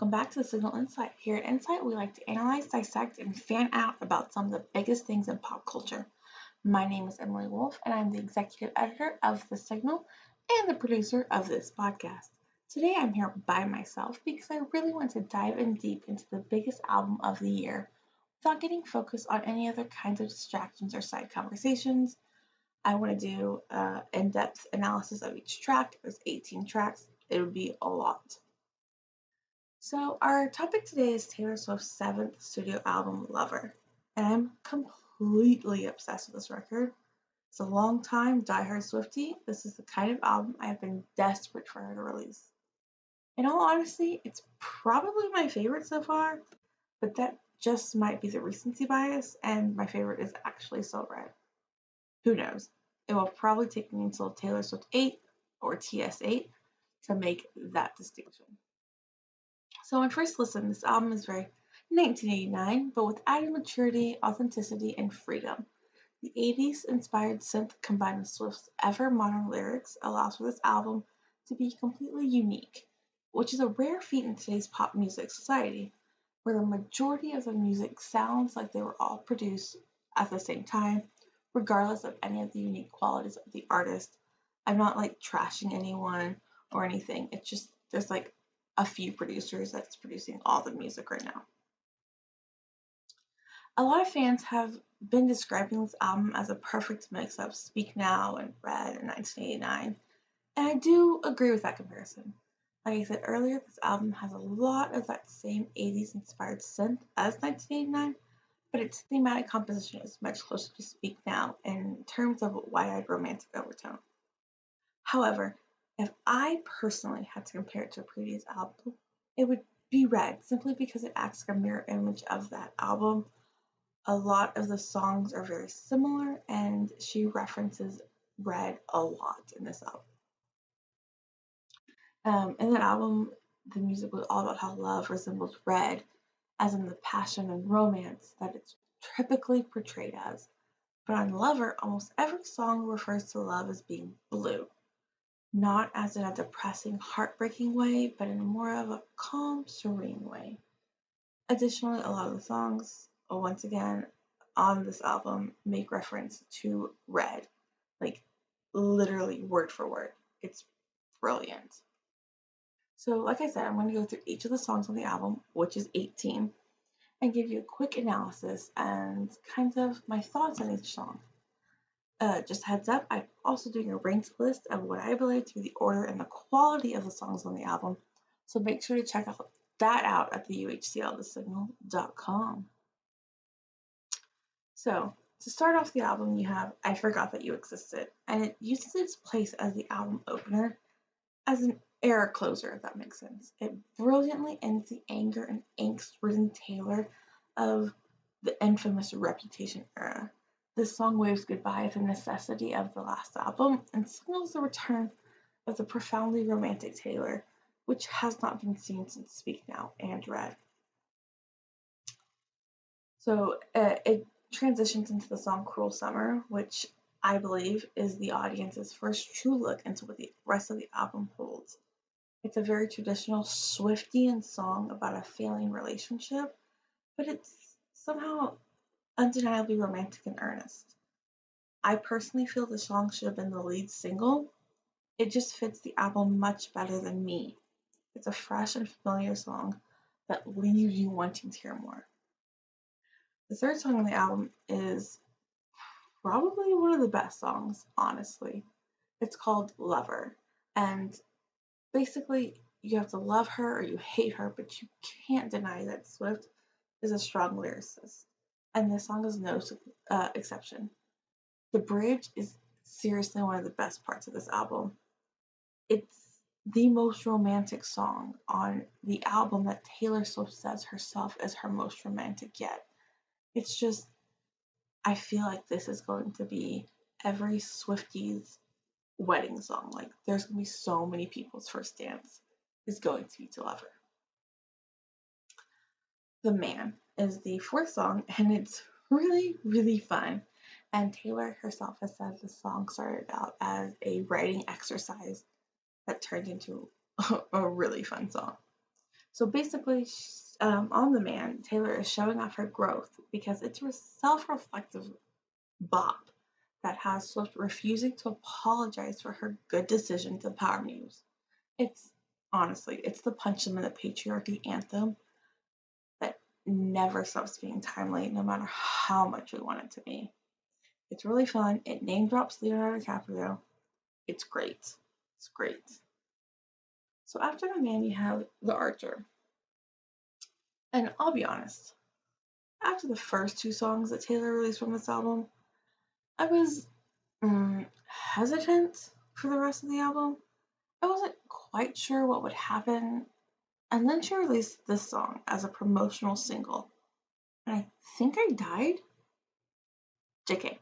Welcome back to the Signal Insight. Here at Insight, we like to analyze, dissect, and fan out about some of the biggest things in pop culture. My name is Emily Wolfe, and I'm the executive editor of The Signal and the producer of this podcast. Today, I'm here by myself because I really want to dive in deep into the biggest album of the year without getting focused on any other kinds of distractions or side conversations. I want to do an in-depth analysis of each track. There's 18 tracks. It would be a lot. So, our topic today is Taylor Swift's seventh studio album, Lover, and I'm completely obsessed with this record. As a long-time diehard Swiftie, this is the kind of album I have been desperate for her to release. In all honesty, it's probably my favorite so far, but that just might be the recency bias, and my favorite is actually So Red. Who knows? It will probably take me until Taylor Swift 8 or TS8 to make that distinction. So on first listen, this album is very 1989, but with added maturity, authenticity, and freedom. The 80s inspired synth combined with Swift's ever modern lyrics allows for this album to be completely unique, which is a rare feat in today's pop music society, where the majority of the music sounds like they were all produced at the same time, regardless of any of the unique qualities of the artist. I'm not like trashing anyone or anything. It's just there's like a few producers that's producing all the music right now. A lot of fans have been describing this album as a perfect mix of Speak Now and Red in 1989, and I do agree with that comparison. Like I said earlier, this album has a lot of that same 80s inspired synth as 1989, but its thematic composition is much closer to Speak Now in terms of wide-eyed romantic overtone. However, if I personally had to compare it to a previous album, it would be Red, simply because it acts like a mirror image of that album. A lot of the songs are very similar, and she references Red a lot in this album. In that album, the music was all about how love resembles red, as in the passion and romance that it's typically portrayed as. But on Lover, almost every song refers to love as being blue. Not as in a depressing, heartbreaking way, but in more of a calm, serene way. Additionally, a lot of the songs, once again, on this album make reference to Red, like literally word for word. It's brilliant. So, like I said, I'm going to go through each of the songs on the album, which is 18, and give you a quick analysis and kind of my thoughts on each song. Just a heads up, I'm also doing a ranked list of what I believe to be the order and the quality of the songs on the album, so make sure to check that out at the UHCL, thesignal.com. So, to start off the album, you have I Forgot That You Existed, and it uses its place as the album opener as an era closer, if that makes sense. It brilliantly ends the anger and angst-ridden Taylor of the infamous Reputation era. This song waves goodbye to the necessity of the last album and signals the return of the profoundly romantic Taylor, which has not been seen since Speak Now and Red. So it transitions into the song Cruel Summer, which I believe is the audience's first true look into what the rest of the album holds. It's a very traditional Swiftian song about a failing relationship, but it's somehow undeniably romantic and earnest. I personally feel the song should have been the lead single. It just fits the album much better than Me. It's a fresh and familiar song that leaves you wanting to hear more. The third song on the album is probably one of the best songs, honestly. It's called Lover, and basically you have to love her or you hate her, but you can't deny that Swift is a strong lyricist, and this song is no exception. The bridge is seriously one of the best parts of this album. It's the most romantic song on the album that Taylor Swift says herself is her most romantic yet. It's just, I feel like this is going to be every Swiftie's wedding song. Like, there's going to be so many people's first dance is going to be to Lover. The Man is the fourth song, and it's really, really fun. And Taylor herself has said the song started out as a writing exercise that turned into a really fun song. So basically, on the man, Taylor is showing off her growth because it's a self-reflective bop that has Swift refusing to apologize for her good decision to power moves. It's honestly, it's the punch in the patriarchy anthem that never stops being timely, no matter how much we want it to be. It's really fun. It name drops Leonardo DiCaprio. It's great. It's great. So after the man, you have the Archer. And I'll be honest, after the first two songs that Taylor released from this album, I was hesitant for the rest of the album. I wasn't quite sure what would happen, and then she released this song as a promotional single, and I think I died. JK.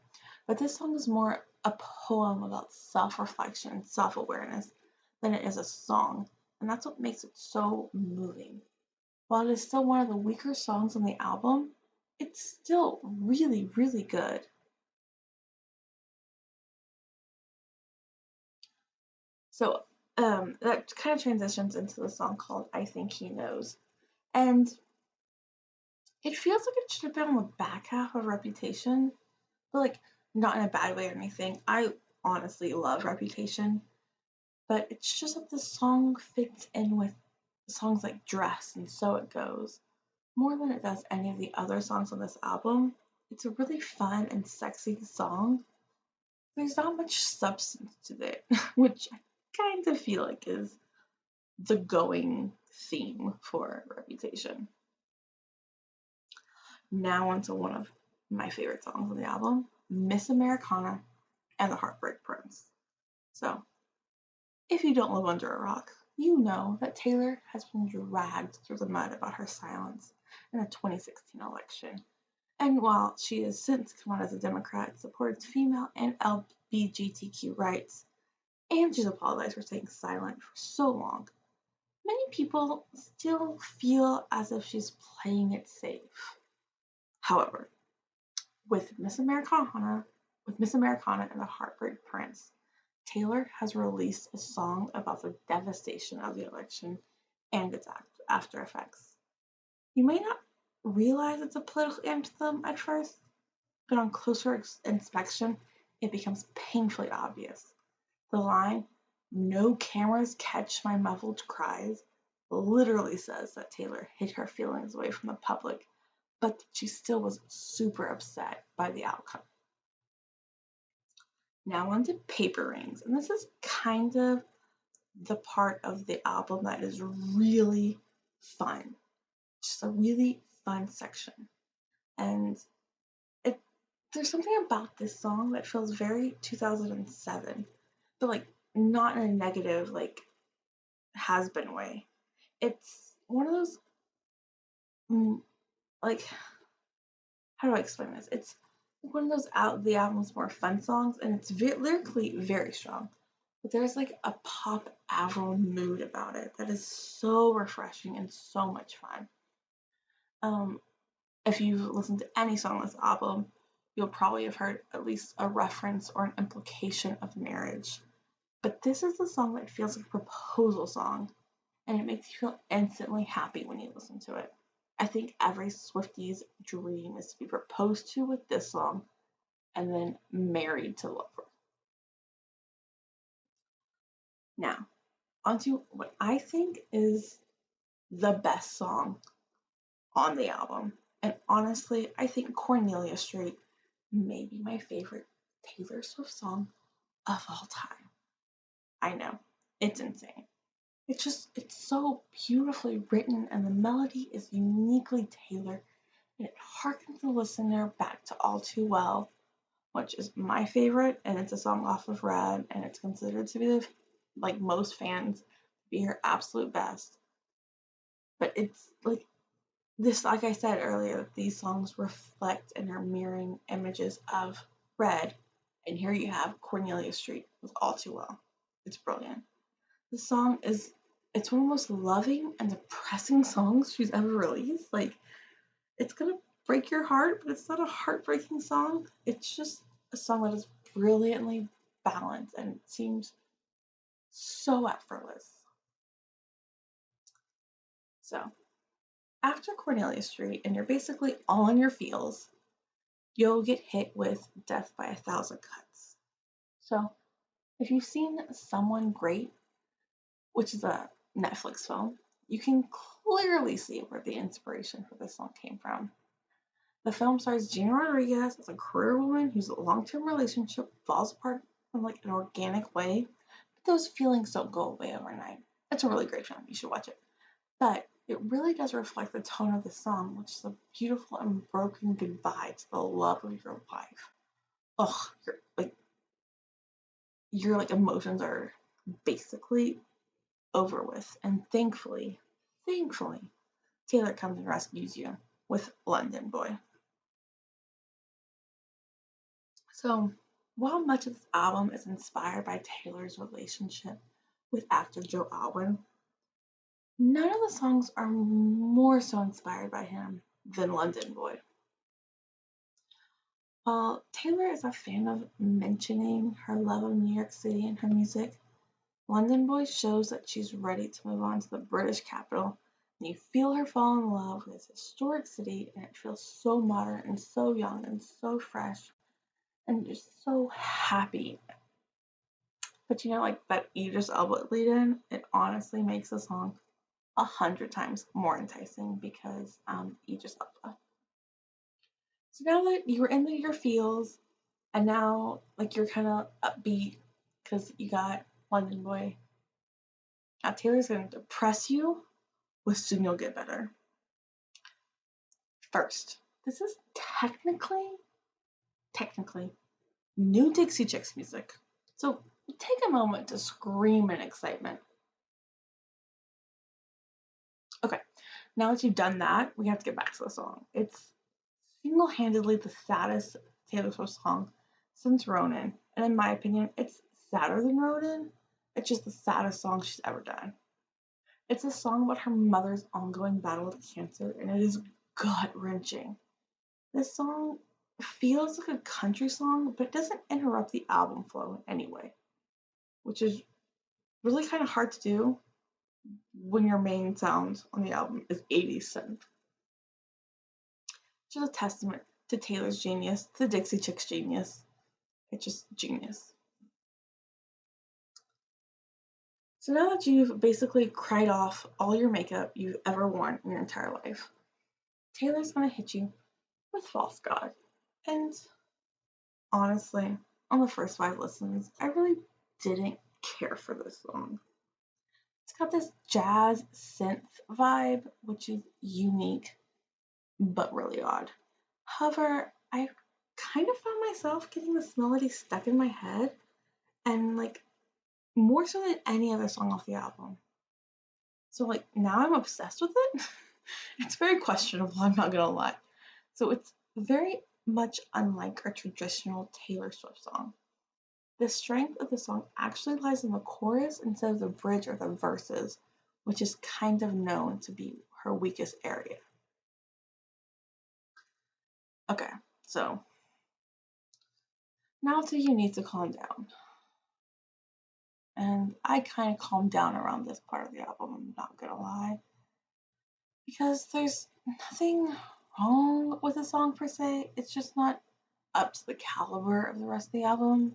But this song is more a poem about self-reflection and self-awareness than it is a song, and that's what makes it so moving. While it is still one of the weaker songs on the album, it's still really, really good. So that kind of transitions into the song called I Think He Knows. And it feels like it should have been on the back half of Reputation, but like not in a bad way or anything. I honestly love Reputation, but it's just that the song fits in with songs like Dress and So It Goes more than it does any of the other songs on this album. It's a really fun and sexy song. There's not much substance to it, which I kind of feel like is the going theme for Reputation. Now onto one of my favorite songs on the album, Miss Americana and the Heartbreak Prince. So, if you don't live under a rock, you know that Taylor has been dragged through the mud about her silence in the 2016 election. And while she has since come out as a Democrat, supports female and LGBTQ rights, and she's apologized for staying silent for so long, many people still feel as if she's playing it safe. However, with Miss Americana and the Heartbreak Prince, Taylor has released a song about the devastation of the election and its after effects. You may not realize it's a political anthem at first, but on closer inspection, it becomes painfully obvious. The line, "No cameras catch my muffled cries," literally says that Taylor hid her feelings away from the public, but she still was super upset by the outcome. Now on to Paper Rings, and this is kind of the part of the album that is really fun. Just a really fun section. And it there's something about this song that feels very 2007, but like not in a negative, like has been way. It's one of those, like, how do I explain this? It's one of those the album's more fun songs, and it's lyrically very strong. But there's like a pop Avril mood about it that is so refreshing and so much fun. If you've listened to any song on this album, you'll probably have heard at least a reference or an implication of marriage. But this is the song that feels like a proposal song, and it makes you feel instantly happy when you listen to it. I think every Swifties' dream is to be proposed to with this song and then married to lover. Now, onto what I think is the best song on the album. And honestly, I think Cornelia Street may be my favorite Taylor Swift song of all time. I know, it's insane. It's so beautifully written, and the melody is uniquely tailored, and it harkens the listener back to All Too Well, which is my favorite, and it's a song off of Red, and it's considered to be, like most fans, be her absolute best. But it's like this, like I said earlier, these songs reflect and are mirroring images of Red, and here you have Cornelia Street with All Too Well. It's brilliant. The song is, it's one of the most loving and depressing songs she's ever released. Like, it's gonna break your heart, but it's not a heartbreaking song. It's just a song that is brilliantly balanced and it seems so effortless. So after Cornelia Street and you're basically all in your feels, you'll get hit with Death by a Thousand Cuts. So if you've seen Someone Great, which is a Netflix film, you can clearly see where the inspiration for this song came from. The film stars Gina Rodriguez as a career woman whose long-term relationship falls apart in like an organic way, but those feelings don't go away overnight. It's a really great film. You should watch it. But it really does reflect the tone of the song, which is a beautiful and broken goodbye to the love of your life. Ugh, your emotions are basically over with, and thankfully, Taylor comes and rescues you with London Boy. So, while much of this album is inspired by Taylor's relationship with actor Joe Alwyn, none of the songs are more so inspired by him than London Boy. While Taylor is a fan of mentioning her love of New York City in her music, London Boy shows that she's ready to move on to the British capital, and you feel her fall in love with this historic city, and it feels so modern and so young and so fresh, and just so happy. But that Idris Elba lead in, it honestly makes the song 100 times more enticing because Idris Elba. So now that you're in your feels, and now you're kind of upbeat because you got London Boy. Now Taylor's going to depress you with Soon You'll Get Better. First, this is technically new Dixie Chicks music. So take a moment to scream in excitement. Okay, now that you've done that, we have to get back to the song. It's single-handedly the saddest Taylor Swift song since Ronin, and in my opinion, it's sadder than Ronin. It's just the saddest song she's ever done. It's a song about her mother's ongoing battle with cancer, and it is gut-wrenching. This song feels like a country song, but it doesn't interrupt the album flow in any way, which is really kind of hard to do when your main sound on the album is 80s synth. It's just a testament to Taylor's genius, to Dixie Chicks' genius. It's just genius. So now that you've basically cried off all your makeup you've ever worn in your entire life, Taylor's gonna hit you with False God. And honestly, on the first 5 listens, I really didn't care for this song. It's got this jazz synth vibe, which is unique, but really odd. However, I kind of found myself getting this melody stuck in my head, and more so than any other song off the album. So now I'm obsessed with it. It's very questionable, I'm not gonna lie. So it's very much unlike a traditional Taylor Swift song. The strength of the song actually lies in the chorus instead of the bridge or the verses, which is kind of known to be her weakest area. Okay, so now to You Need to Calm Down. And I kind of calmed down around this part of the album, I'm not gonna lie. Because there's nothing wrong with the song per se, it's just not up to the caliber of the rest of the album.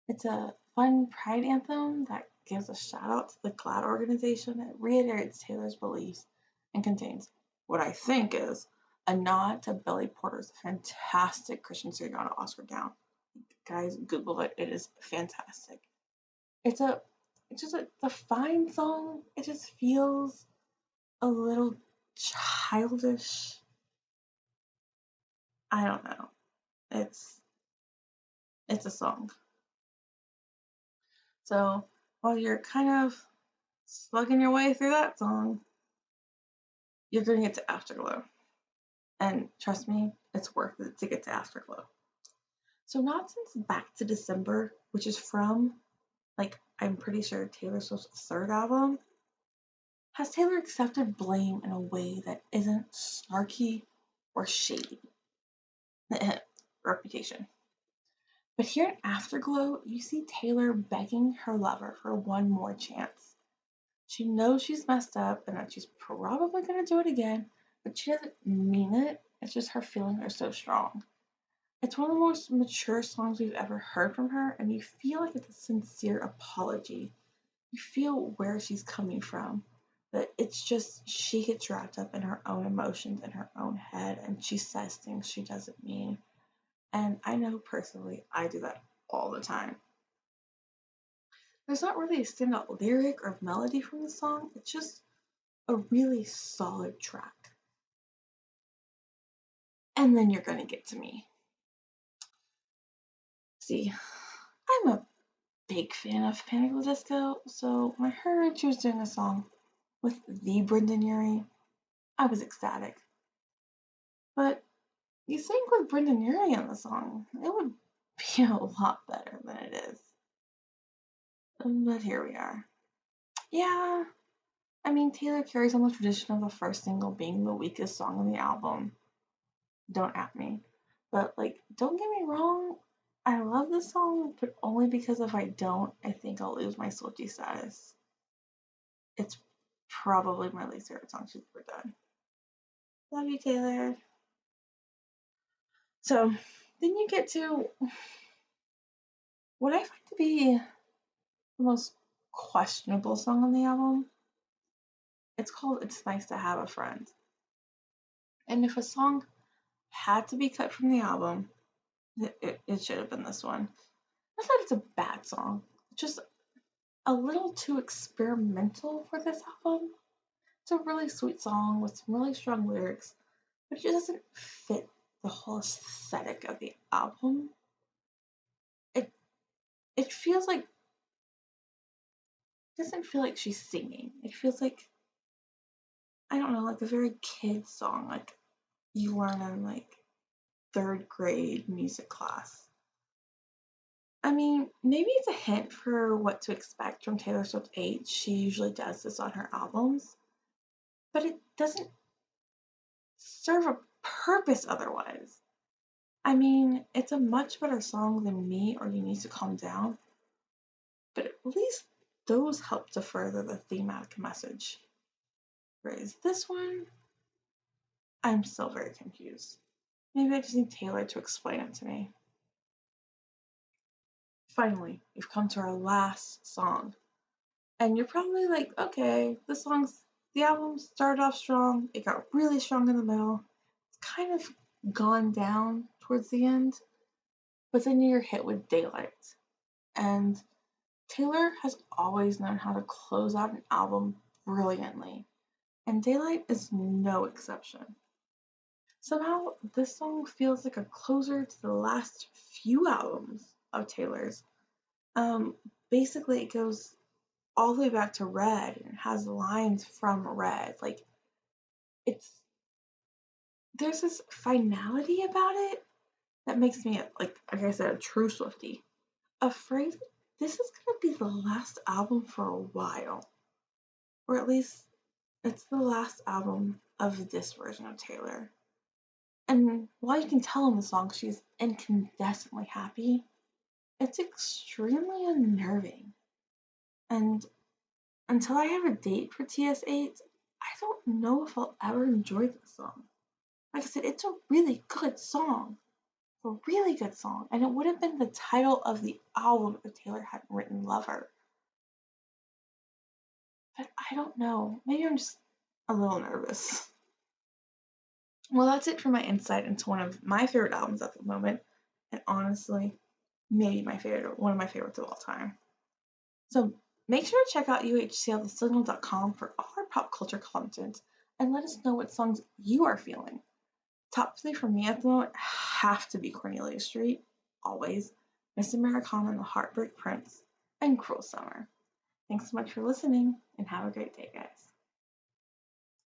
It's a fun pride anthem that gives a shout out to the GLAAD organization. It reiterates Taylor's beliefs and contains what I think is a nod to Billy Porter's fantastic Christian Siriano Oscar gown. Guys, Google it. It is fantastic. It's just a fine song. It just feels a little childish. I don't know. It's a song. So while you're kind of slugging your way through that song, you're going to get to Afterglow. And trust me, it's worth it to get to Afterglow. So not since Back to December, which is from, I'm pretty sure Taylor Swift's 3rd album, has Taylor accepted blame in a way that isn't snarky or shady. Reputation. But here in Afterglow, you see Taylor begging her lover for one more chance. She knows she's messed up and that she's probably going to do it again, but she doesn't mean it. It's just her feelings are so strong. It's one of the most mature songs we've ever heard from her, and you feel like it's a sincere apology. You feel where she's coming from. But it's just she gets wrapped up in her own emotions in her own head, and she says things she doesn't mean. And I know personally I do that all the time. There's not really a standout lyric or melody from the song, it's just a really solid track. And then you're gonna get to me. See, I'm a big fan of Panic at the Disco, so when I heard she was doing a song with the Brendan Urie, I was ecstatic. But you think with Brendan Urie on the song, it would be a lot better than it is. But here we are. Yeah, I mean, Taylor carries on the tradition of the first single being the weakest song on the album. Don't at me. But, like, don't get me wrong, I love this song, but only because if I don't, I think I'll lose my Swiftie status. It's probably my least favorite song she's ever done. Love you, Taylor. So, then you get to what I find to be the most questionable song on the album. It's called It's Nice to Have a Friend. And if a song had to be cut from the album, it should have been this one. Not that it's a bad song, just a little too experimental for this album. It's a really sweet song with some really strong lyrics, but it just doesn't fit the whole aesthetic of the album. It feels like it doesn't feel like she's singing. It feels like, I don't know, like a very kid song, like you learn in like third grade music class. I mean, maybe it's a hint for what to expect from Taylor Swift's age. She usually does this on her albums, but it doesn't serve a purpose otherwise. I mean, it's a much better song than Me or You Need to Calm Down, but at least those help to further the thematic message. Whereas this one, I'm still very confused. Maybe I just need Taylor to explain it to me. Finally, we've come to our last song. And you're probably like, okay, the album started off strong, it got really strong in the middle, it's kind of gone down towards the end, but then you're hit with Daylight. And Taylor has always known how to close out an album brilliantly, and Daylight is no exception. Somehow, this song feels like a closer to the last few albums of Taylor's. Basically, it goes all the way back to Red and has lines from Red. Like, there's this finality about it that makes me, like I said, a true Swiftie. Afraid this is gonna be the last album for a while, or at least it's the last album of this version of Taylor. And while you can tell in the song she's incandescently happy, it's extremely unnerving. And until I have a date for TS8, I don't know if I'll ever enjoy this song. Like I said, it's a really good song. A really good song. And it would have been the title of the album if Taylor hadn't written Lover. But I don't know. Maybe I'm just a little nervous. Well, that's it for my insight into one of my favorite albums at the moment. And honestly, maybe one of my favorites of all time. So make sure to check out UHCLthesignal.com for all our pop culture content and let us know what songs you are feeling. Top 3 for me at the moment have to be Cornelia Street, always, Miss Americana and the Heartbreak Prince, and Cruel Summer. Thanks so much for listening, and have a great day, guys.